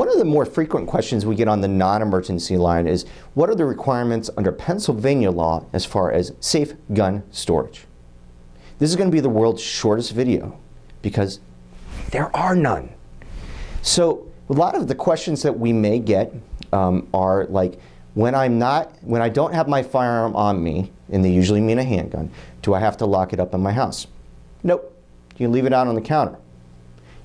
One of the more frequent questions we get on the non-emergency line is, what are the requirements under Pennsylvania law as far as safe gun storage? This is going to be the world's shortest video because there are none. So a lot of the questions that we may get are like, when I don't have my firearm on me, and they usually mean a handgun, do I have to lock it up in my house? Nope. You can leave it out on the counter.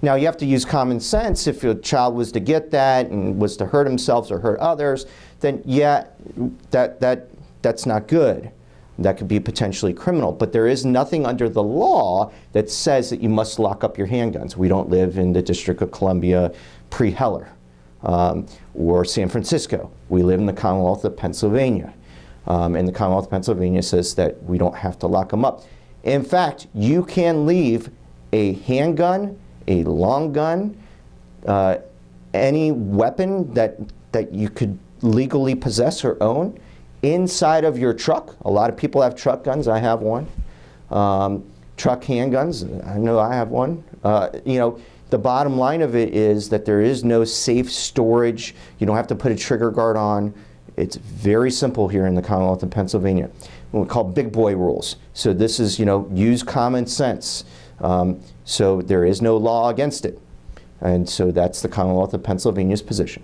Now you have to use common sense. If your child was to get that and was to hurt themselves or hurt others, then yeah, that's not good. That could be potentially criminal. But there is nothing under the law that says that you must lock up your handguns. We don't live in the District of Columbia pre-Heller or San Francisco. We live in the Commonwealth of Pennsylvania. And the Commonwealth of Pennsylvania says that we don't have to lock them up. In fact, you can leave a handgun, a long gun, any weapon that you could legally possess or own inside of your truck. A lot of people have truck guns. I have one. Truck handguns. I know I have one. You know, the bottom line of it is that there is no safe storage. You don't have to put a trigger guard on. It's very simple here in the Commonwealth of Pennsylvania. What we call big boy rules. So this is, you know, use common sense. So there is no law against it. And so that's the Commonwealth of Pennsylvania's position.